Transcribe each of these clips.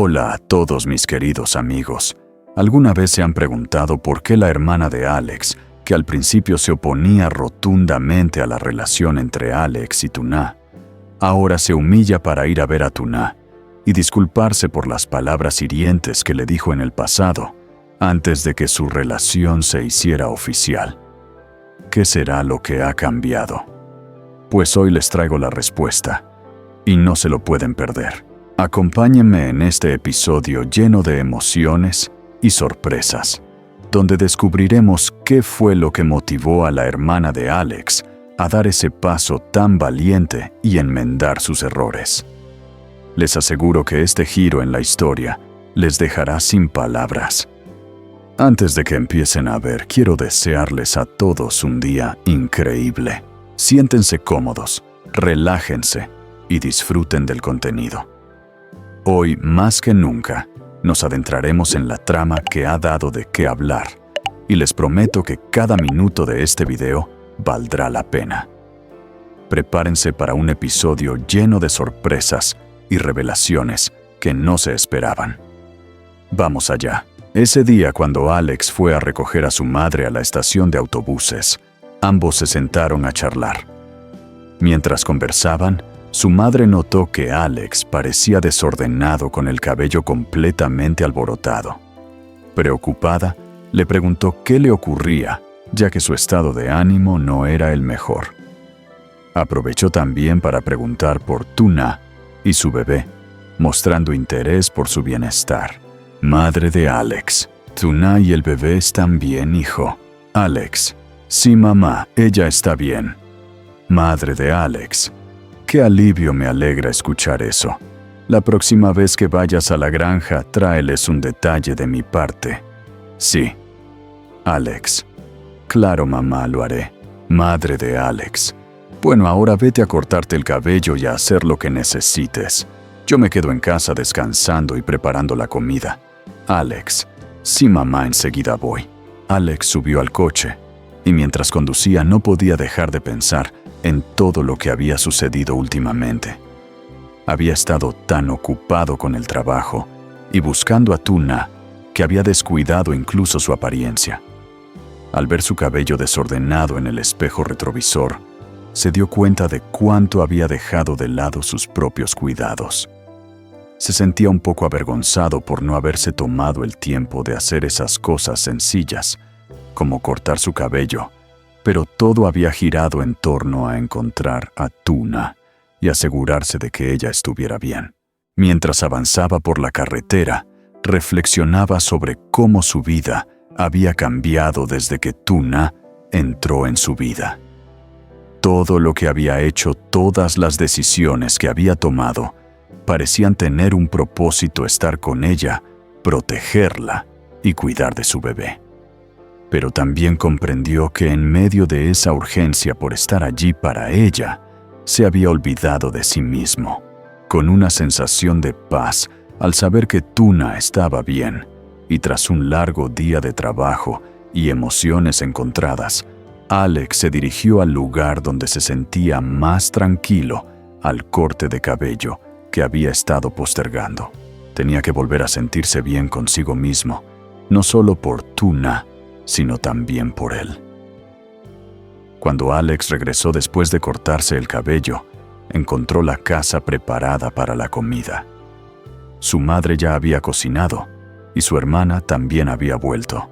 Hola a todos mis queridos amigos. ¿Alguna vez se han preguntado por qué la hermana de Alex, que al principio se oponía rotundamente a la relación entre Alex y Tuna, ahora se humilla para ir a ver a Tuna y disculparse por las palabras hirientes que le dijo en el pasado, antes de que su relación se hiciera oficial? ¿Qué será lo que ha cambiado? Pues hoy les traigo la respuesta, y no se lo pueden perder. Acompáñenme en este episodio lleno de emociones y sorpresas, donde descubriremos qué fue lo que motivó a la hermana de Alex a dar ese paso tan valiente y enmendar sus errores. Les aseguro que este giro en la historia les dejará sin palabras. Antes de que empiecen a ver, quiero desearles a todos un día increíble. Siéntense cómodos, relájense y disfruten del contenido. Hoy, más que nunca, nos adentraremos en la trama que ha dado de qué hablar, y les prometo que cada minuto de este video valdrá la pena. Prepárense para un episodio lleno de sorpresas y revelaciones que no se esperaban. Vamos allá. Ese día, cuando Alex fue a recoger a su madre a la estación de autobuses, ambos se sentaron a charlar. Mientras conversaban, su madre notó que Alex parecía desordenado con el cabello completamente alborotado. Preocupada, le preguntó qué le ocurría, ya que su estado de ánimo no era el mejor. Aprovechó también para preguntar por Tuna y su bebé, mostrando interés por su bienestar. Madre de Alex: Tuna y el bebé están bien, hijo. Alex: sí, mamá, ella está bien. Madre de Alex: qué alivio, me alegra escuchar eso. La próxima vez que vayas a la granja, tráeles un detalle de mi parte. Sí. Alex: claro, mamá, lo haré. Madre de Alex: bueno, ahora vete a cortarte el cabello y a hacer lo que necesites. Yo me quedo en casa descansando y preparando la comida. Alex: sí, mamá, enseguida voy. Alex subió al coche, y mientras conducía no podía dejar de pensar en todo lo que había sucedido últimamente. Había estado tan ocupado con el trabajo y buscando a Tuna que había descuidado incluso su apariencia. Al ver su cabello desordenado en el espejo retrovisor, se dio cuenta de cuánto había dejado de lado sus propios cuidados. Se sentía un poco avergonzado por no haberse tomado el tiempo de hacer esas cosas sencillas, como cortar su cabello, pero todo había girado en torno a encontrar a Tuna y asegurarse de que ella estuviera bien. Mientras avanzaba por la carretera, reflexionaba sobre cómo su vida había cambiado desde que Tuna entró en su vida. Todo lo que había hecho, todas las decisiones que había tomado, parecían tener un propósito: estar con ella, protegerla y cuidar de su bebé. Pero también comprendió que en medio de esa urgencia por estar allí para ella, se había olvidado de sí mismo. Con una sensación de paz al saber que Tuna estaba bien, y tras un largo día de trabajo y emociones encontradas, Alex se dirigió al lugar donde se sentía más tranquilo, al corte de cabello que había estado postergando. Tenía que volver a sentirse bien consigo mismo, no solo por Tuna, sino también por él. Cuando Alex regresó después de cortarse el cabello, encontró la casa preparada para la comida. Su madre ya había cocinado y su hermana también había vuelto.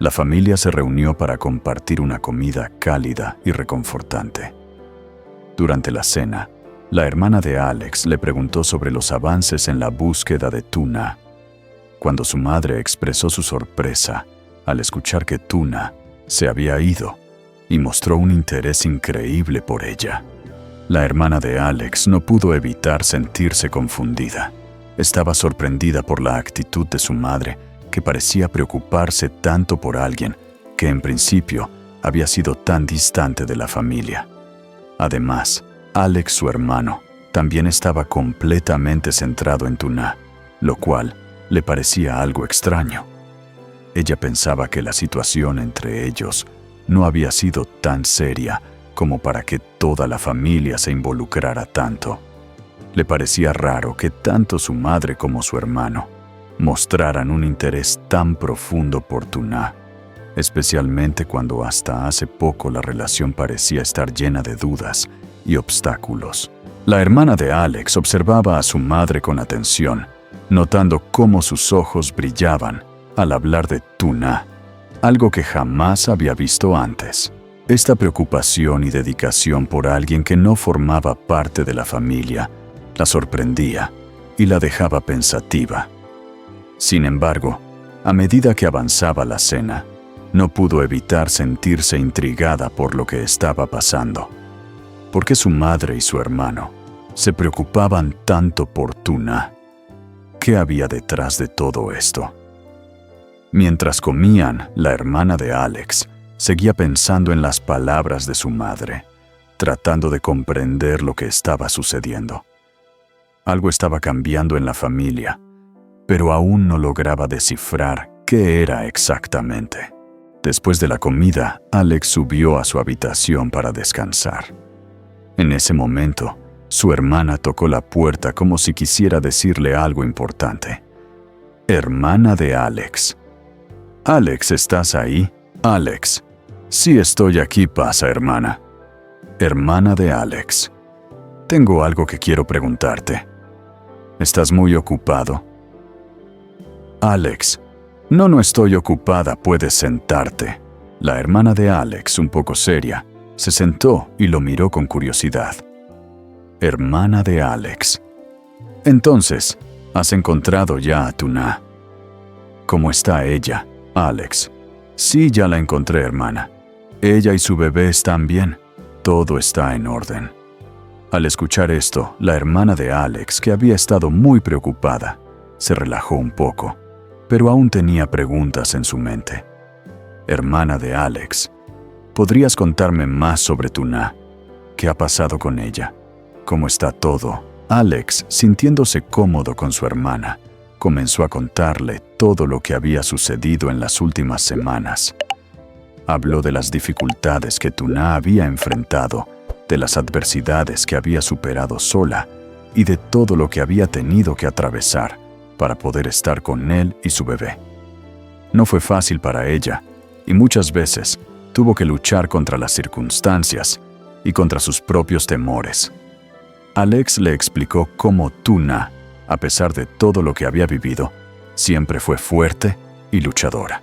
La familia se reunió para compartir una comida cálida y reconfortante. Durante la cena, la hermana de Alex le preguntó sobre los avances en la búsqueda de Tuna. Cuando su madre expresó su sorpresa al escuchar que Tuna se había ido y mostró un interés increíble por ella, la hermana de Alex no pudo evitar sentirse confundida. Estaba sorprendida por la actitud de su madre, que parecía preocuparse tanto por alguien que en principio había sido tan distante de la familia. Además, Alex, su hermano, también estaba completamente centrado en Tuna, lo cual le parecía algo extraño. Ella pensaba que la situación entre ellos no había sido tan seria como para que toda la familia se involucrara tanto. Le parecía raro que tanto su madre como su hermano mostraran un interés tan profundo por Tuna, especialmente cuando hasta hace poco la relación parecía estar llena de dudas y obstáculos. La hermana de Alex observaba a su madre con atención, notando cómo sus ojos brillaban al hablar de Tuna, algo que jamás había visto antes. Esta preocupación y dedicación por alguien que no formaba parte de la familia la sorprendía y la dejaba pensativa. Sin embargo, a medida que avanzaba la cena, no pudo evitar sentirse intrigada por lo que estaba pasando. ¿Por qué su madre y su hermano se preocupaban tanto por Tuna? ¿Qué había detrás de todo esto? Mientras comían, la hermana de Alex seguía pensando en las palabras de su madre, tratando de comprender lo que estaba sucediendo. Algo estaba cambiando en la familia, pero aún no lograba descifrar qué era exactamente. Después de la comida, Alex subió a su habitación para descansar. En ese momento, su hermana tocó la puerta como si quisiera decirle algo importante. Hermana de Alex. Alex, ¿estás ahí? Alex. Sí, estoy aquí, pasa, hermana. Hermana de Alex. Tengo algo que quiero preguntarte. ¿Estás muy ocupado? Alex. No estoy ocupada, puedes sentarte. La hermana de Alex, un poco seria, se sentó y lo miró con curiosidad. Hermana de Alex. Entonces, ¿has encontrado ya a Tuna? ¿Cómo está ella, Alex? Sí, ya la encontré, hermana. Ella y su bebé están bien. Todo está en orden. Al escuchar esto, la hermana de Alex, que había estado muy preocupada, se relajó un poco, pero aún tenía preguntas en su mente. Hermana de Alex, ¿podrías contarme más sobre Tuna? ¿Qué ha pasado con ella? ¿Cómo está todo? Alex, sintiéndose cómodo con su hermana, comenzó a contarle todo lo que había sucedido en las últimas semanas. Habló de las dificultades que Tuna había enfrentado, de las adversidades que había superado sola y de todo lo que había tenido que atravesar para poder estar con él y su bebé. No fue fácil para ella y muchas veces tuvo que luchar contra las circunstancias y contra sus propios temores. Alex le explicó cómo Tuna, a pesar de todo lo que había vivido, siempre fue fuerte y luchadora.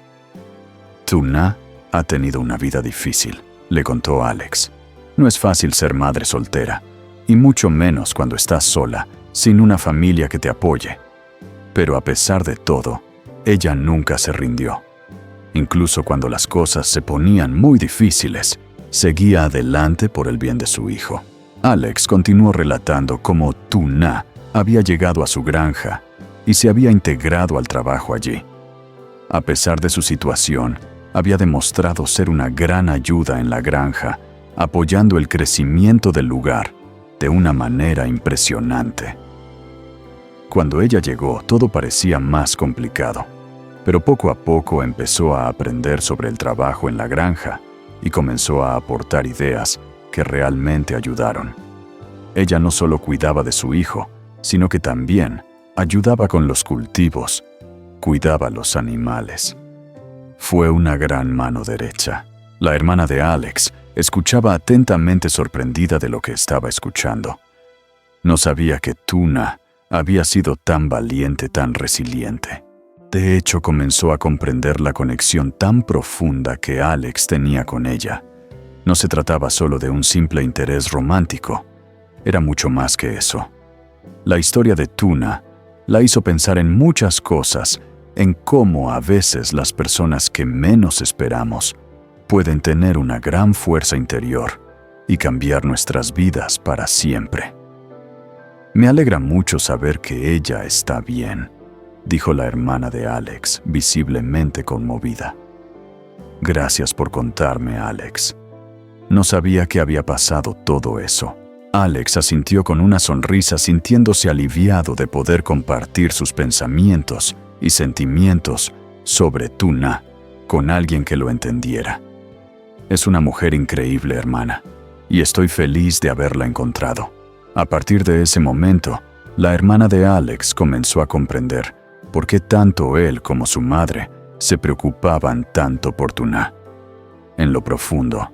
Tuna ha tenido una vida difícil, le contó Alex. No es fácil ser madre soltera, y mucho menos cuando estás sola, sin una familia que te apoye. Pero a pesar de todo, ella nunca se rindió. Incluso cuando las cosas se ponían muy difíciles, seguía adelante por el bien de su hijo. Alex continuó relatando cómo Tuna había llegado a su granja y se había integrado al trabajo allí. A pesar de su situación, había demostrado ser una gran ayuda en la granja, apoyando el crecimiento del lugar de una manera impresionante. Cuando ella llegó, todo parecía más complicado, pero poco a poco empezó a aprender sobre el trabajo en la granja y comenzó a aportar ideas que realmente ayudaron. Ella no solo cuidaba de su hijo, sino que también ayudaba con los cultivos, cuidaba a los animales. Fue una gran mano derecha. La hermana de Alex escuchaba atentamente, sorprendida de lo que estaba escuchando. No sabía que Tuna había sido tan valiente, tan resiliente. De hecho, comenzó a comprender la conexión tan profunda que Alex tenía con ella. No se trataba solo de un simple interés romántico, era mucho más que eso. La historia de Tuna la hizo pensar en muchas cosas, en cómo a veces las personas que menos esperamos pueden tener una gran fuerza interior y cambiar nuestras vidas para siempre. Me alegra mucho saber que ella está bien, dijo la hermana de Alex, visiblemente conmovida. Gracias por contarme, Alex. No sabía que había pasado todo eso. Alex asintió con una sonrisa, sintiéndose aliviado de poder compartir sus pensamientos y sentimientos sobre Tuna con alguien que lo entendiera. Es una mujer increíble, hermana, y estoy feliz de haberla encontrado. A partir de ese momento, La hermana de Alex comenzó a comprender por qué tanto él como su madre se preocupaban tanto por Tuna. En lo profundo,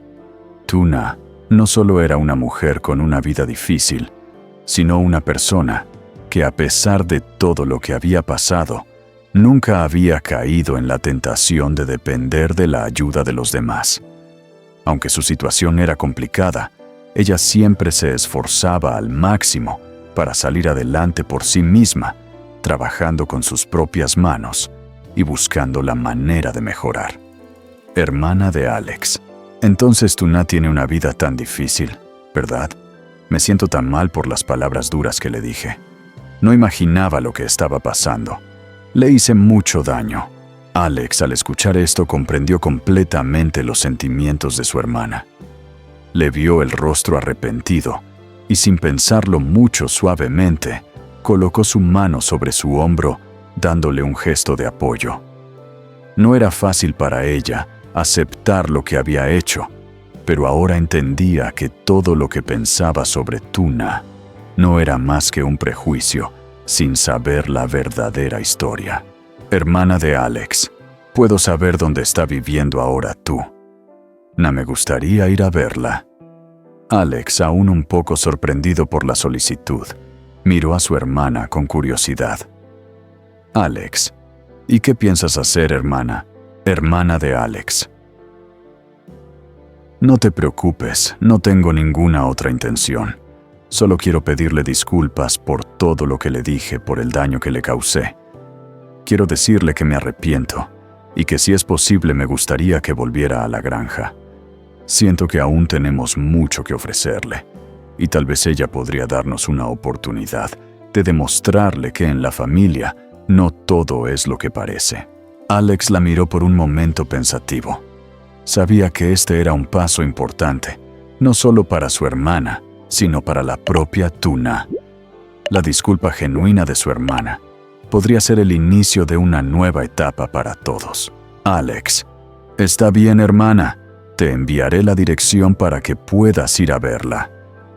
Tuna no solo era una mujer con una vida difícil, sino una persona que, a pesar de todo lo que había pasado, nunca había caído en la tentación de depender de la ayuda de los demás. Aunque su situación era complicada, ella siempre se esforzaba al máximo para salir adelante por sí misma, trabajando con sus propias manos y buscando la manera de mejorar. Hermana de Alex. Entonces Tuna tiene una vida tan difícil, ¿verdad? Me siento tan mal por las palabras duras que le dije. No imaginaba lo que estaba pasando. Le hice mucho daño. Alex, al escuchar esto, comprendió completamente los sentimientos de su hermana. Le vio el rostro arrepentido y, sin pensarlo mucho, suavemente, colocó su mano sobre su hombro, dándole un gesto de apoyo. No era fácil para ella aceptar lo que había hecho, pero ahora entendía que todo lo que pensaba sobre Tuna no era más que un prejuicio, sin saber la verdadera historia. Hermana de Alex, puedo saber dónde está viviendo ahora tú. No me gustaría ir a verla. Alex, aún un poco sorprendido por la solicitud, miró a su hermana con curiosidad. Alex, ¿y qué piensas hacer, hermana? Hermana de Alex. No te preocupes, no tengo ninguna otra intención. Solo quiero pedirle disculpas por todo lo que le dije, por el daño que le causé. Quiero decirle que me arrepiento y que si es posible me gustaría que volviera a la granja. Siento que aún tenemos mucho que ofrecerle y tal vez ella podría darnos una oportunidad de demostrarle que en la familia no todo es lo que parece. Alex la miró por un momento pensativo. Sabía que este era un paso importante, no solo para su hermana, sino para la propia Tuna. La disculpa genuina de su hermana podría ser el inicio de una nueva etapa para todos. Alex, está bien, hermana, te enviaré la dirección para que puedas ir a verla.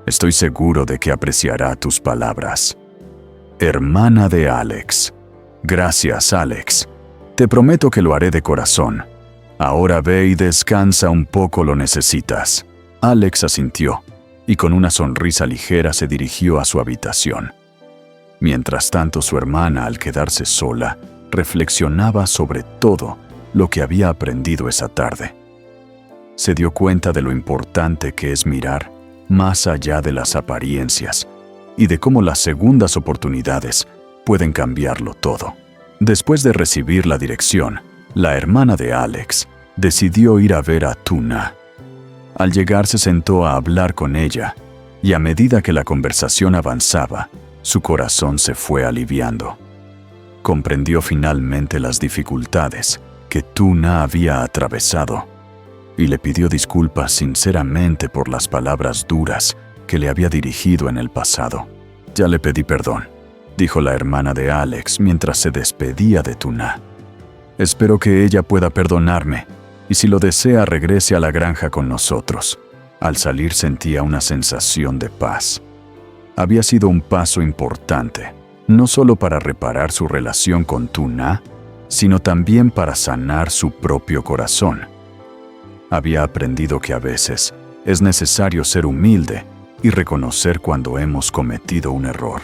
Estoy seguro de que apreciará tus palabras. Hermana de Alex. Gracias, Alex. Te prometo que lo haré de corazón. Ahora ve y descansa un poco, lo necesitas. Alex asintió y con una sonrisa ligera se dirigió a su habitación. Mientras tanto, su hermana, al quedarse sola, reflexionaba sobre todo lo que había aprendido esa tarde. Se dio cuenta de lo importante que es mirar más allá de las apariencias y de cómo las segundas oportunidades pueden cambiarlo todo. Después de recibir la dirección, la hermana de Alex decidió ir a ver a Tuna. Al llegar se sentó a hablar con ella y a medida que la conversación avanzaba, su corazón se fue aliviando. Comprendió finalmente las dificultades que Tuna había atravesado y le pidió disculpas sinceramente por las palabras duras que le había dirigido en el pasado. Ya le pedí perdón, dijo la hermana de Alex mientras se despedía de Tuna. Espero que ella pueda perdonarme y si lo desea regrese a la granja con nosotros. Al salir sentía una sensación de paz. Había sido un paso importante, no solo para reparar su relación con Tuna, sino también para sanar su propio corazón. Había aprendido que a veces es necesario ser humilde y reconocer cuando hemos cometido un error.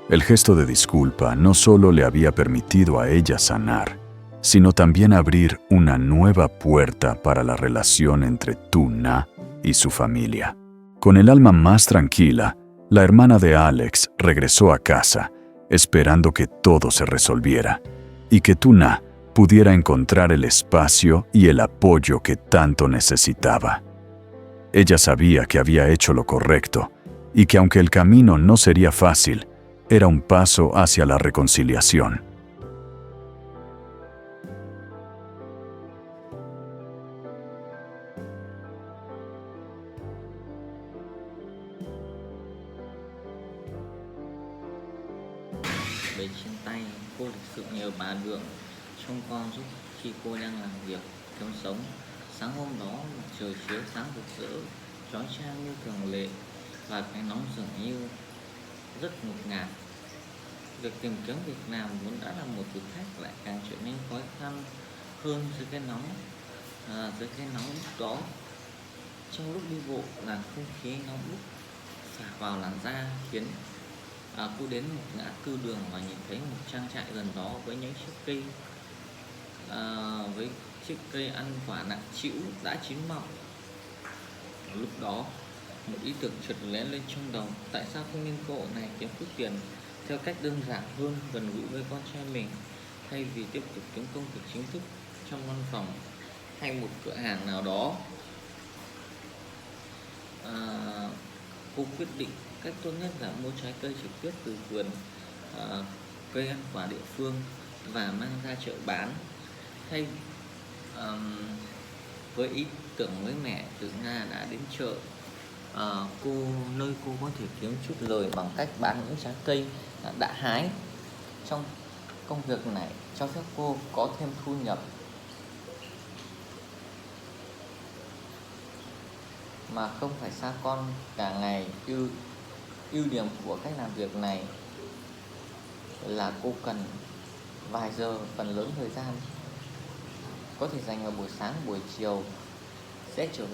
El gesto de disculpa no solo le había permitido a ella sanar, sino también abrir una nueva puerta para la relación entre Tuna y su familia. Con el alma más tranquila, la hermana de Alex regresó a casa, esperando que todo se resolviera y que Tuna pudiera encontrar el espacio y el apoyo que tanto necesitaba. Ella sabía que había hecho lo correcto y que aunque el camino no sería fácil, era un paso hacia la reconciliación. Bởi trên tay cô thực sự nhờ bà Lượng trông con giúp khi cô đang làm việc kiếm sống. Sáng hôm đó mặt trời chiếu sáng rực rỡ, chói chang như thường lệ và cái nóng dường như rất ngột ngạt. việc tìm kiếm việc làm vốn đã là một thử thách lại càng trở nên khó khăn hơn dưới cái nóng. Dưới cái nóng lúc đó, trong lúc đi bộ, làn không khí nóng bức phả vào làn da khiến cô đến một ngã tư đường và nhìn thấy một trang trại gần đó với những chiếc cây với chiếc cây ăn quả nặng trĩu đã chín mọng. Lúc đó một ý tưởng chợt lóe lên trong đầu: tại sao không nhân cơ hội này kiếm chút tiền theo cách đơn giản hơn, gần gũi với con trai mình, thay vì tiếp tục kiếm công việc chính thức trong văn phòng hay một cửa hàng nào đó. Cô quyết định cách tốt nhất là mua trái cây trực tiếp từ vườn cây ăn quả địa phương và mang ra chợ bán. Thay với ý tưởng mới mẻ, từ Nga đã đến chợ nơi cô có thể kiếm chút lời bằng cách bán những trái cây đã hái. Trong công việc này cho phép cô có thêm thu nhập mà không phải xa con cả ngày. Ưu điểm của cách làm việc này là cô cần vài giờ, phần lớn thời gian có thể dành vào buổi sáng, buổi chiều sẽ trở